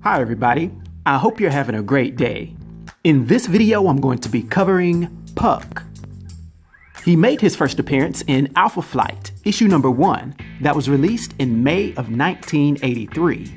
Hi everybody, I hope you're having a great day. In this video I'm going to be covering Puck. He made his first appearance in Alpha Flight, issue number 1, that was released in May of 1983.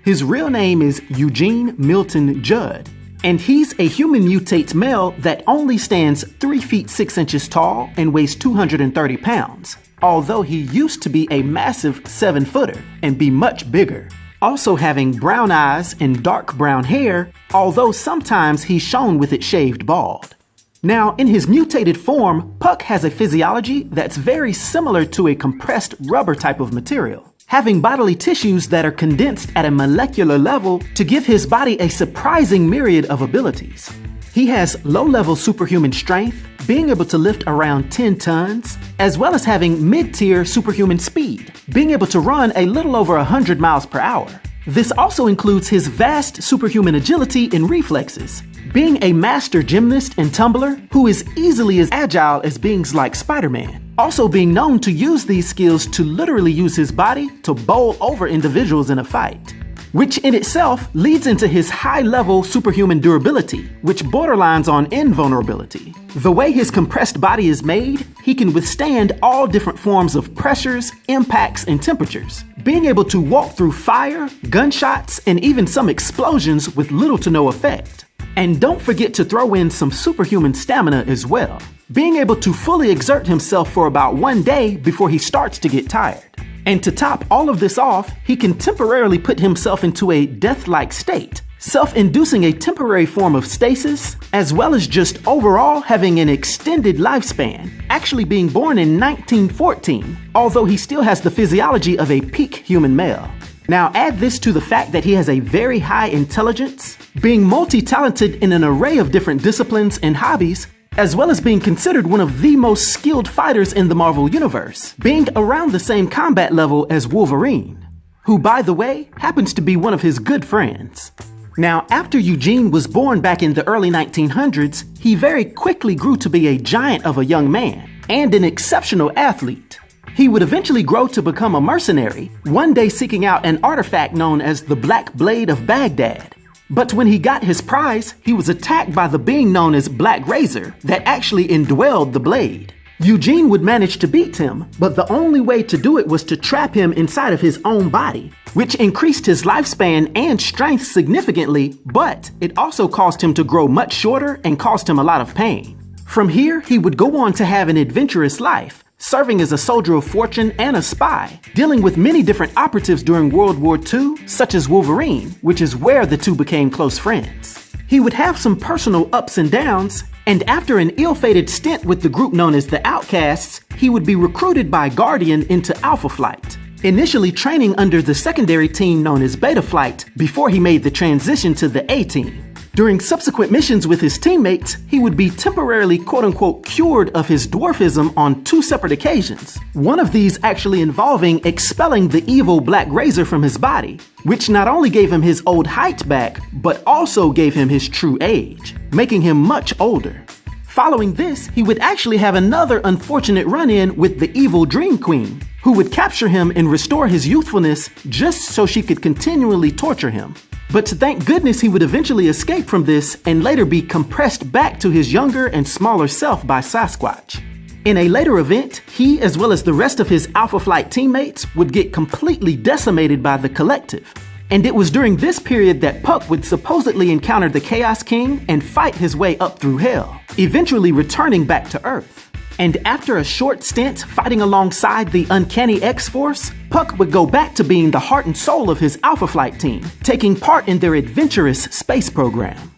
His real name is Eugene Milton Judd, and he's a human mutate male that only stands 3 feet 6 inches tall and weighs 230 pounds, although he used to be a massive 7-footer and be much bigger. Also having brown eyes and dark brown hair, although sometimes he's shown with it shaved bald. Now, in his mutated form, Puck has a physiology that's very similar to a compressed rubber type of material, having bodily tissues that are condensed at a molecular level to give his body a surprising myriad of abilities. He has low-level superhuman strength, being able to lift around 10 tons, as well as having mid-tier superhuman speed, being able to run a little over 100 miles per hour. This also includes his vast superhuman agility and reflexes, being a master gymnast and tumbler who is easily as agile as beings like Spider-Man, also being known to use these skills to literally use his body to bowl over individuals in a fight, which in itself leads into his high-level superhuman durability, which borderlines on invulnerability. The way his compressed body is made, he can withstand all different forms of pressures, impacts, and temperatures, being able to walk through fire, gunshots, and even some explosions with little to no effect. And don't forget to throw in some superhuman stamina as well, being able to fully exert himself for about 1 day before he starts to get tired. And to top all of this off, he can temporarily put himself into a death-like state, self-inducing a temporary form of stasis, as well as just overall having an extended lifespan, actually being born in 1914, although he still has the physiology of a peak human male. Now add this to the fact that he has a very high intelligence, being multi-talented in an array of different disciplines and hobbies, as well as being considered one of the most skilled fighters in the Marvel Universe, being around the same combat level as Wolverine, who, by the way, happens to be one of his good friends. Now, after Eugene was born back in the early 1900s, he very quickly grew to be a giant of a young man and an exceptional athlete. He would eventually grow to become a mercenary, one day seeking out an artifact known as the Black Blade of Baghdad. But when he got his prize, he was attacked by the being known as Black Raazer that actually indwelled the blade. Eugene would manage to beat him, but the only way to do it was to trap him inside of his own body, which increased his lifespan and strength significantly, but it also caused him to grow much shorter and caused him a lot of pain. From here, he would go on to have an adventurous life, serving as a soldier of fortune and a spy, dealing with many different operatives during World War II, such as Wolverine, which is where the two became close friends. He would have some personal ups and downs, and after an ill-fated stint with the group known as the Outcasts, he would be recruited by Guardian into Alpha Flight, initially training under the secondary team known as Beta Flight before he made the transition to the A-Team. During subsequent missions with his teammates, he would be temporarily quote-unquote cured of his dwarfism on 2 separate occasions, one of these actually involving expelling the evil Black Raazer from his body, which not only gave him his old height back, but also gave him his true age, making him much older. Following this, he would actually have another unfortunate run-in with the evil Dream Queen, who would capture him and restore his youthfulness just so she could continually torture him. But thank goodness he would eventually escape from this and later be compressed back to his younger and smaller self by Sasquatch. In a later event, he, as well as the rest of his Alpha Flight teammates, would get completely decimated by the Collective. And it was during this period that Puck would supposedly encounter the Chaos King and fight his way up through hell, eventually returning back to Earth. And after a short stint fighting alongside the Uncanny X-Force, Puck would go back to being the heart and soul of his Alpha Flight team, taking part in their adventurous space program.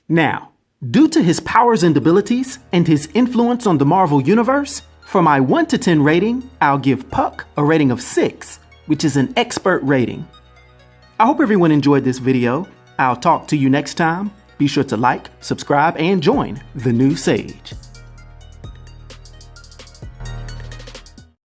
Now, due to his powers and abilities and his influence on the Marvel Universe, for my 1 to 10 rating, I'll give Puck a rating of 6, which is an expert rating. I hope everyone enjoyed this video. I'll talk to you next time. Be sure to like, subscribe, and join the new Sage.